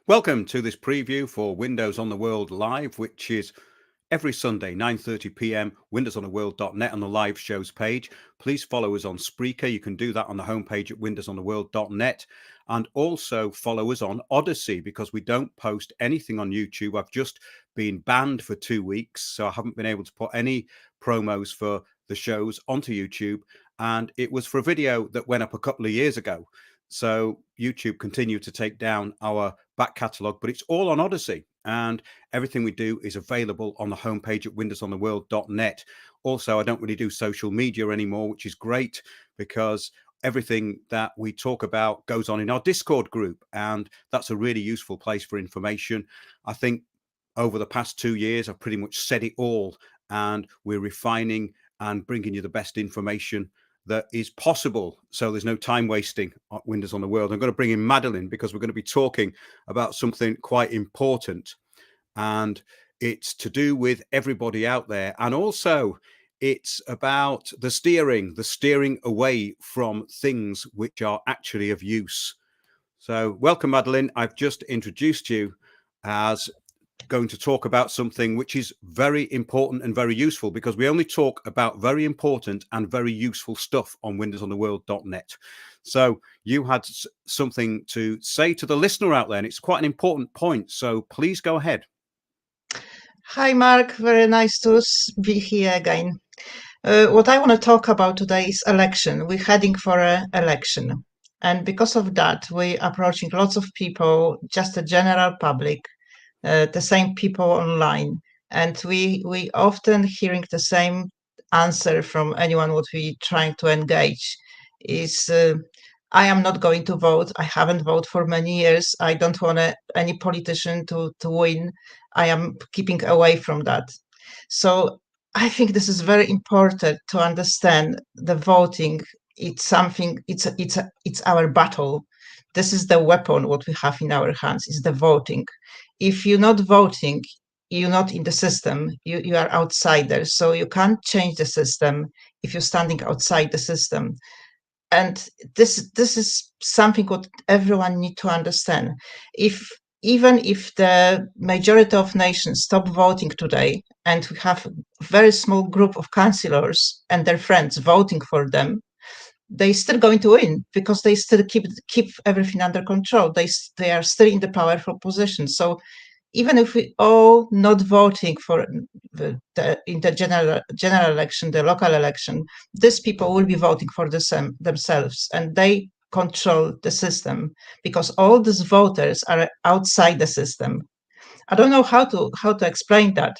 Welcome to this preview for Windows on the World Live, which is every Sunday, 9:30 p.m., windowsontheworld.net on the live shows page. Please follow us on Spreaker. You can do that on the homepage at windowsontheworld.net. And also follow us on Odyssey, because we don't post anything on YouTube. I've just been banned for 2 weeks, so I haven't been able to put any promos for the shows onto YouTube. And it was for a video that went up a couple of years ago. So YouTube continued to take down our back catalogue, but it's all on Odyssey. And everything we do is available on the homepage at windowsontheworld.net. Also, I don't really do social media anymore, which is great because everything that we talk about goes on in our Discord group. And that's a really useful place for information. I think over the past 2 years, I've pretty much said it all. And we're refining and bringing you the best information that is possible. So there's no time wasting at Windows on the World. I'm going to bring in Madeline because we're going to be talking about something quite important. And it's to do with everybody out there. And also it's about the steering away from things which are actually of use. So welcome, Madeline. I've just introduced you as going to talk about something which is very important and very useful, because we only talk about very important and very useful stuff on windowsontheworld.net. So you had something to say to the listener out there, and it's quite an important point. So please go ahead. Hi, Mark. Very nice to be here again. What I want to talk about today is election. We're heading for an election. And because of that, we're approaching lots of people, just the general public, the same people online. And we often hearing the same answer from anyone what we trying to engage is, I am not going to vote. I haven't voted for many years. I don't want any politician to win. I am keeping away from that. So I think this is very important to understand the voting. It's something. It's our battle. This is the weapon what we have in our hands. Is the voting. If you're not voting, you're not in the system. You are outsider. So you can't change the system if you're standing outside the system. And this is something what everyone need to understand. Even if the majority of nations stop voting today, and we have a very small group of councillors and their friends voting for them, they still going to win because they still keep everything under control. They are still in the powerful position. So even if we all not voting for in the general election, the local election, these people will be voting for themselves, and they control the system because all these voters are outside the system. I don't know how to explain that,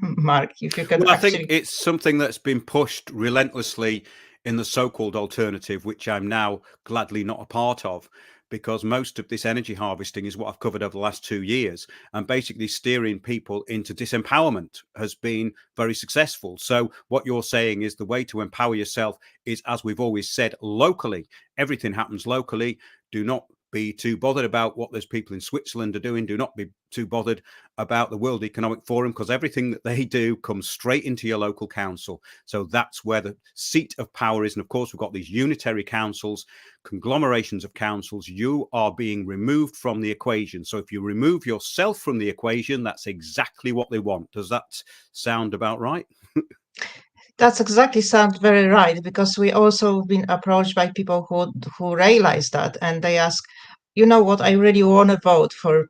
Mark. If you can Well, I think actually. it's something that's been pushed relentlessly in the so-called alternative, which I'm now gladly not a part of, because most of this energy harvesting is what I've covered over the last 2 years. And basically steering people into disempowerment has been very successful. So what you're saying is the way to empower yourself is, as we've always said, locally. Everything happens locally. Do not be too bothered about what those people in Switzerland are doing. Do not be too bothered about the World Economic Forum, because everything that they do comes straight into your local council. So that's where the seat of power is. And of course, we've got these unitary councils, conglomerations of councils. You are being removed from the equation. So if you remove yourself from the equation, that's exactly what they want. Does that sound about right? That's exactly sounds very right, because we also been approached by people who realize that, and they ask, you know what, I really want to vote for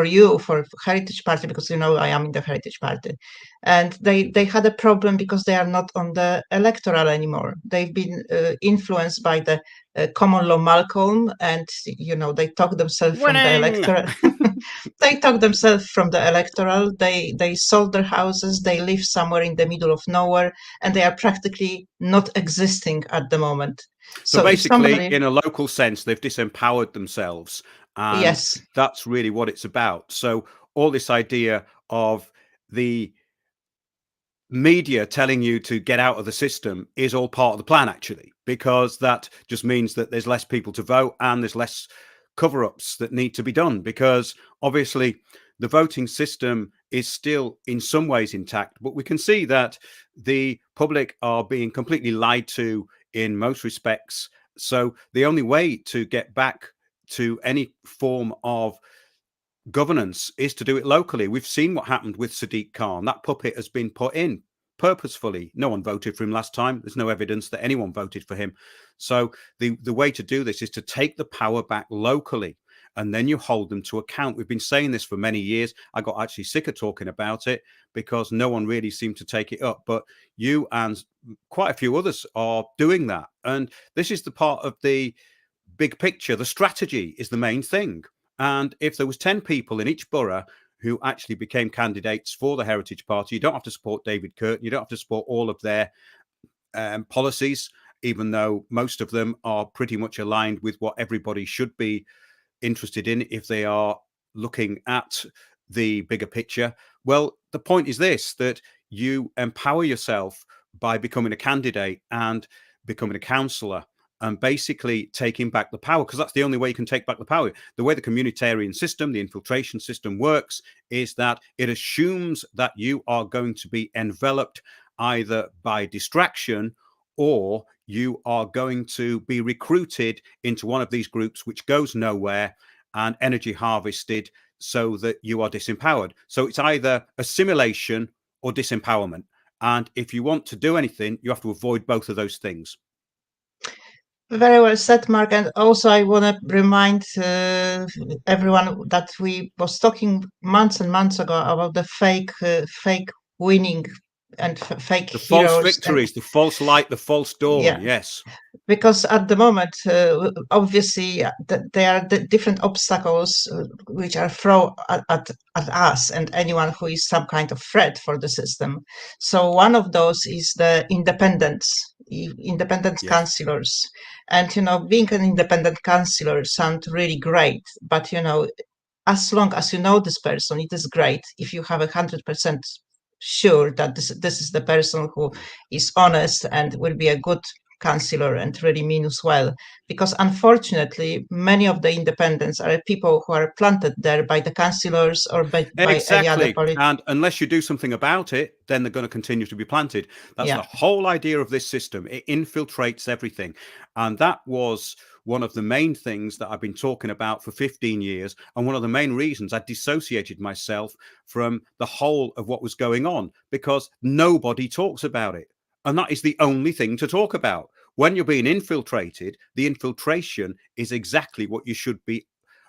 you, for Heritage Party, because I am in the Heritage Party, and they had a problem because they are not on the electoral anymore. They've been influenced by the common law Malcolm, and they talk themselves from the Winning! electoral. They talk themselves from the electoral. They sold their houses. They live somewhere in the middle of nowhere, and they are practically not existing at the moment. So So if basically, somebody. in a local sense, they've disempowered themselves. And Yes. that's really what it's about. So all this idea of the media telling you to get out of the system is all part of the plan, actually, because that just means that there's less people to vote and there's less cover-ups that need to be done, because obviously the voting system is still in some ways intact, but we can see that the public are being completely lied to in most respects. So the only way to get back to any form of governance is to do it locally. We've seen what happened with Sadiq Khan. That puppet has been put in purposefully. No one voted for him last time. There's no evidence that anyone voted for him. So the way to do this is to take the power back locally, and then you hold them to account. We've been saying this for many years. I got actually sick of talking about it because no one really seemed to take it up. But you and quite a few others are doing that. And this is the part of the big picture. The strategy is the main thing. And if there was 10 people in each borough who actually became candidates for the Heritage Party, you don't have to support David Curtin, you don't have to support all of their policies, even though most of them are pretty much aligned with what everybody should be interested in if they are looking at the bigger picture. Well, the point is this, that you empower yourself by becoming a candidate and becoming a councillor and basically taking back the power, because that's the only way you can take back the power. The way the communitarian system, the infiltration system works is that it assumes that you are going to be enveloped either by distraction or you are going to be recruited into one of these groups which goes nowhere and energy harvested so that you are disempowered. So it's either assimilation or disempowerment. And if you want to do anything, you have to avoid both of those things. Very well said, Mark. And also, I want to remind everyone that we was talking months and months ago about the fake winning and fake The heroes. false victories, the false light, the false dawn. Yeah. Yes. Because at the moment, obviously, there are the different obstacles which are thrown at us and anyone who is some kind of threat for the system. So one of those is the independent Yes. councillors. And, being an independent councillor sounds really great, but, as long as you know this person, it is great. If you have 100% sure that this is the person who is honest and will be a good councillor and really means well, because unfortunately many of the independents are people who are planted there by the councillors or by any other Exactly. And unless you do something about it, then they're going to continue to be planted. That's the whole idea of this system. It infiltrates everything. And that was one of the main things that I've been talking about for 15 years. And one of the main reasons I dissociated myself from the whole of what was going on, because nobody talks about it. And that is the only thing to talk about. When you're being infiltrated, the infiltration is exactly what you should be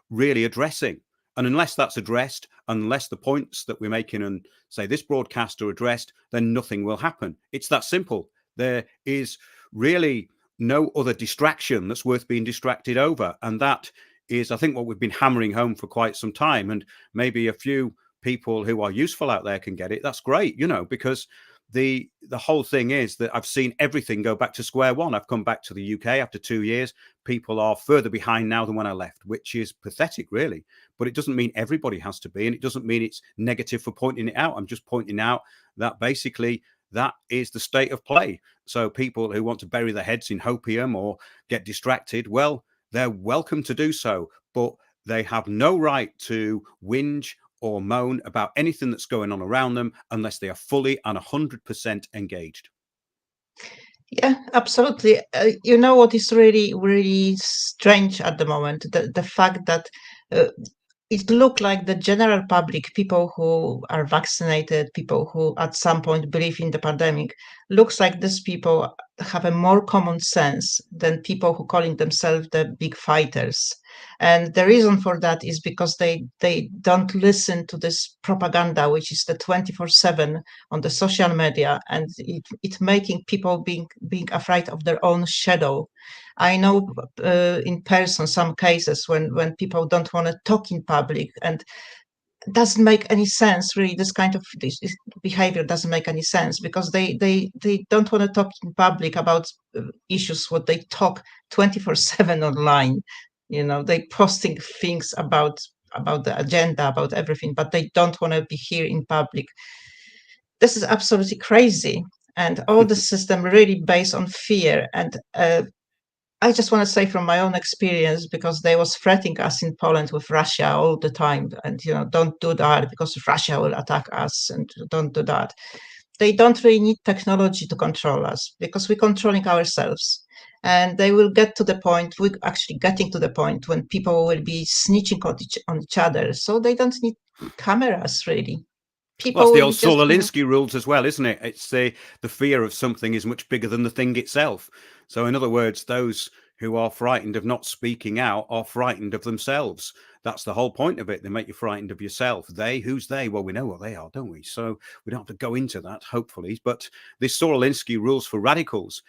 really addressing. And unless that's addressed, unless the points that we're making and say this broadcast are addressed, then nothing will happen. It's that simple. There is really no other distraction that's worth being distracted over. And that is, I think, what we've been hammering home for quite some time. And maybe a few people who are useful out there can get it. That's great, because the whole thing is that I've seen everything go back to square one. I've come back to the UK after 2 years. People are further behind now than when I left, which is pathetic, really. But it doesn't mean everybody has to be, and it doesn't mean it's negative for pointing it out. I'm just pointing out that basically that is the state of play. So people who want to bury their heads in hopium or get distracted, well, they're welcome to do so, but they have no right to whinge or moan about anything that's going on around them unless they are fully and 100% engaged. Yeah, absolutely. What is really, really strange at the moment? The fact that it looked like the general public, people who are vaccinated, people who at some point believe in the pandemic, looks like these people have a more common sense than people who calling themselves the big fighters. And the reason for that is because they don't listen to this propaganda, which is the 24/7 on the social media, and it making people being afraid of their own shadow. I know in person some cases when people don't want to talk in public, and it doesn't make any sense really. This kind of this behavior doesn't make any sense because they don't want to talk in public about issues what they talk 24/7 online. They posting things about the agenda, about everything, but they don't want to be here in public. This is absolutely crazy, and all the system really based on fear. And I just want to say from my own experience, because they was threatening us in Poland with Russia all the time, and don't do that because Russia will attack us, and don't do that. They don't really need technology to control us because we're controlling ourselves. and they will get to the point, we're actually getting to the point when people will be snitching on each other, so they don't need cameras really. Well, that's People the will old be just, Saul Alinsky rules as well, isn't it? It's the fear of something is much bigger than the thing itself. So, in other words, those who are frightened of not speaking out are frightened of themselves. That's the whole point of it. They make you frightened of yourself. They, who's they? Well, we know what they are, don't we? So we don't have to go into that, hopefully. But this Saul Alinsky rules for radicals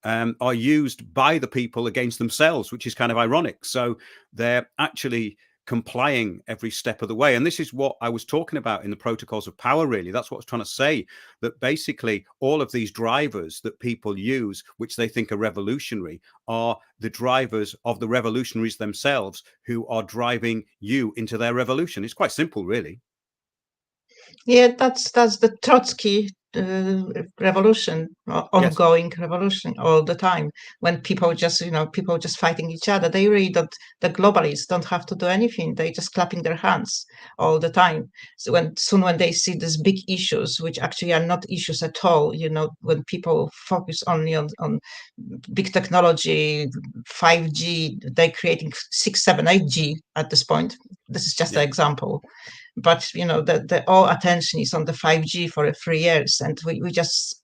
are used by the people against themselves, which is kind of ironic. So they're actually complying every step of the way. And this is what I was talking about in the protocols of power, really. That's what I was trying to say, that basically all of these drivers that people use, which they think are revolutionary, are the drivers of the revolutionaries themselves who are driving you into their revolution. It's quite simple, really. yeah, that's the Trotsky revolution, Yes. ongoing revolution all the time. When people just, people just fighting each other, they really don't. The globalists don't have to do anything; they just clapping their hands all the time. So when they see these big issues, which actually are not issues at all, when people focus only on big technology, 5G, they're creating 6, 7, 8G at this point. This is just Yeah. an example, but the all attention is on the 5G for 3 years, and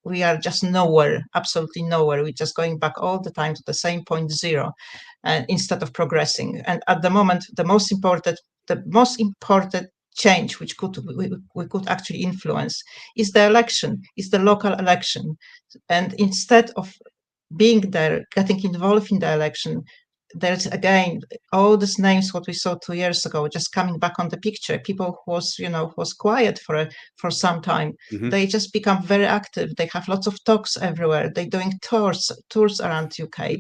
we are just nowhere, absolutely nowhere. We're just going back all the time to the same point zero, instead of progressing. And at the moment, the most important change which we could actually influence is the election, is the local election. And instead of being there, getting involved in the election, there's again all these names what we saw 2 years ago just coming back on the picture. People who was quiet for some time, Mm-hmm. they just become very active. They have lots of talks everywhere. They're doing tours around UK,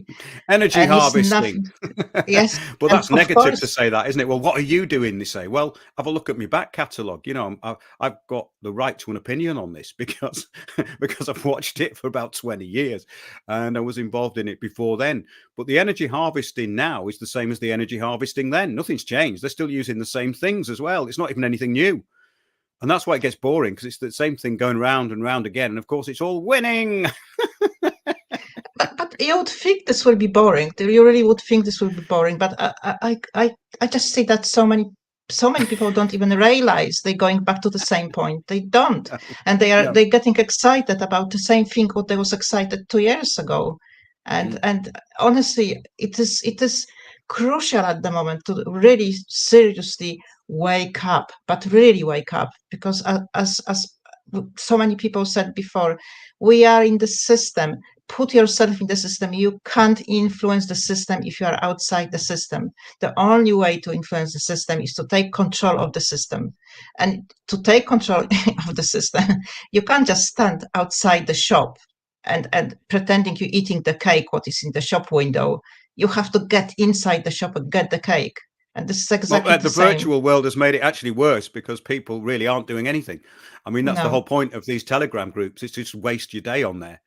Energy and it's harvesting. nothing. Yes, But and that's of negative to course, say that, isn't it? Well, what are you doing? They say, well, have a look at my back catalogue. I've got the right to an opinion on this because because I've watched it for about 20 years and I was involved in it before then. But the energy harvesting now is the same as the energy harvesting then. Nothing's changed. They're still using the same things as well. It's not even anything new. And that's why it gets boring, because it's the same thing going round and round again. And of course, it's all winning. but you would think this will be boring. You really would think this will be boring. But I just see that so many people don't even realize they're going back to the same point. They don't, and No. they're getting excited about the same thing what they was excited 2 years ago. And Mm. and honestly, it is crucial at the moment to really seriously wake up, but really wake up, because as so many people said before, we are in the system. Put yourself in the system. You can't influence the system if you are outside the system. The only way to influence the system is to take control of the system. And to take control of the system, you can't just stand outside the shop and pretending you're eating the cake what is in the shop window. You have to get inside the shop and get the cake. And this is Well, exactly the the same. virtual world has made it actually worse because people really aren't doing anything. I mean, that's the No, whole point of these Telegram groups, is to just waste your day on there.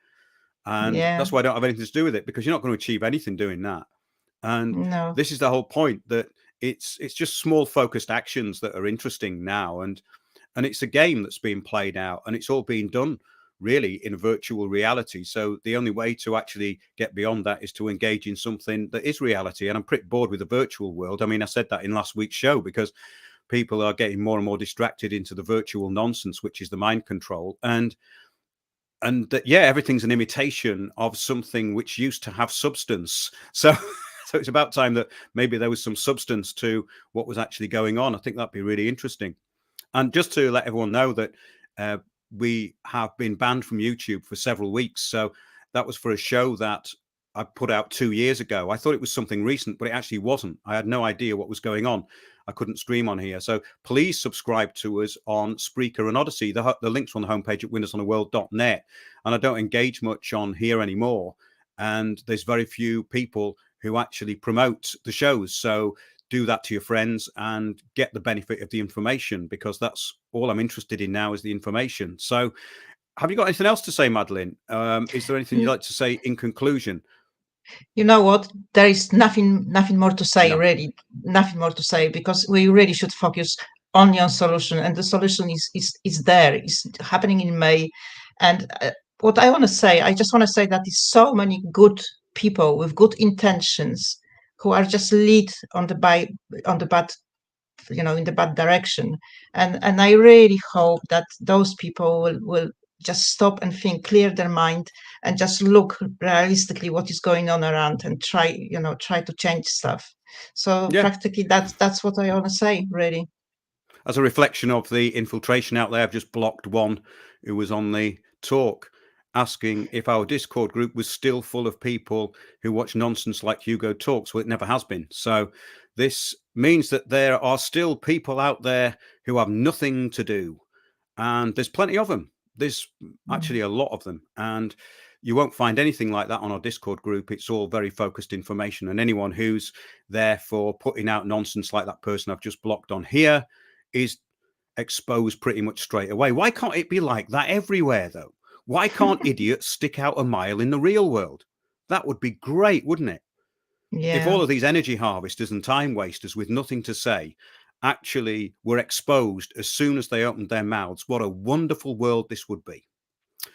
And yeah, that's why I don't have anything to do with it, because you're not going to achieve anything doing that. And no. this is the whole point, that it's just small focused actions that are interesting now. And it's a game that's being played out, and it's all being done really in virtual reality. So the only way to actually get beyond that is to engage in something that is reality. And I'm pretty bored with the virtual world. I mean, I said that in last week's show, because people are getting more and more distracted into the virtual nonsense, which is the mind control. And that, yeah, everything's an imitation of something which used to have substance. So so it's about time that maybe there was some substance to what was actually going on. I think that'd be really interesting. And just to let everyone know that uh, we have been banned from YouTube for several weeks. So that was for a show that I put out 2 years ago. I thought it was something recent, but it actually wasn't. I had no idea what was going on. I couldn't stream on here. So please subscribe to us on Spreaker and Odyssey. The links are on the homepage at windowsonaworld.net. And I don't engage much on here anymore. And there's very few people who actually promote the shows. So do that to your friends and get the benefit of the information, because that's all I'm interested in now, is the information. So have you got anything else to say, Madeline? Is there anything you'd like to say in conclusion? You know what? There is nothing more to say, No. really, nothing more to say, because we really should focus only on solution, and the solution is there. It's happening in May, and what I want to say, I just want to say that there's so many good people with good intentions who are just lead on the bad, in the bad direction. And I really hope that those people will just stop and think, clear their mind, and just look realistically what is going on around, and try to change stuff. So Yeah. practically that's what I want to say, really. As a reflection of the infiltration out there, I've just blocked one who was on the talk asking if our Discord group was still full of people who watch nonsense like Hugo Talks. Well, it never has been. So this means that there are still people out there who have nothing to do. And there's plenty of them. There's actually a lot of them. And you won't find anything like that on our Discord group. It's all very focused information. And anyone who's there for putting out nonsense like that person I've just blocked on here is exposed pretty much straight away. Why can't it be like that everywhere, though? Why can't idiots stick out a mile in the real world? That would be great, wouldn't it? If all of these energy harvesters and time wasters with nothing to say actually were exposed as soon as they opened their mouths, what a wonderful world this would be.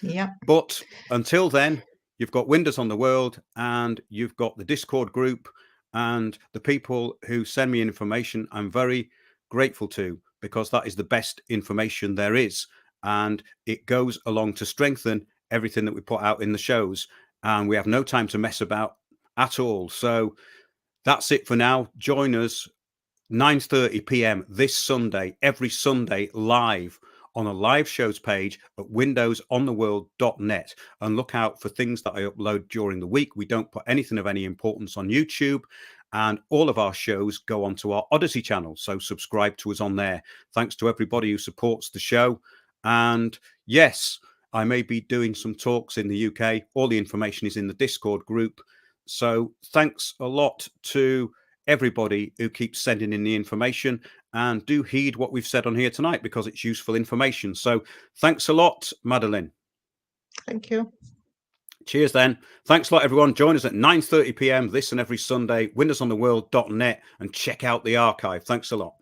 Yeah. But until then, you've got Windows on the World, and you've got the Discord group, and the people who send me information I'm very grateful to, because that is the best information there is, and it goes along to strengthen everything that we put out in the shows, and we have no time to mess about at all. So that's it for now. Join us 9:30 p.m. this Sunday, every Sunday, live on a live shows page at windowsontheworld.net, and look out for things that I upload during the week. We don't put anything of any importance on YouTube, and all of our shows go onto our Odyssey channel, so subscribe to us on there. Thanks to everybody who supports the show. And yes, I may be doing some talks in the UK. All the information is in the Discord group. So thanks a lot to everybody who keeps sending in the information, and do heed what we've said on here tonight, because it's useful information. So thanks a lot, Madeline. Thank you. Cheers then. Thanks a lot, everyone. Join us at 9:30 p.m. this and every Sunday, windowsontheworld.net, and check out the archive. Thanks a lot.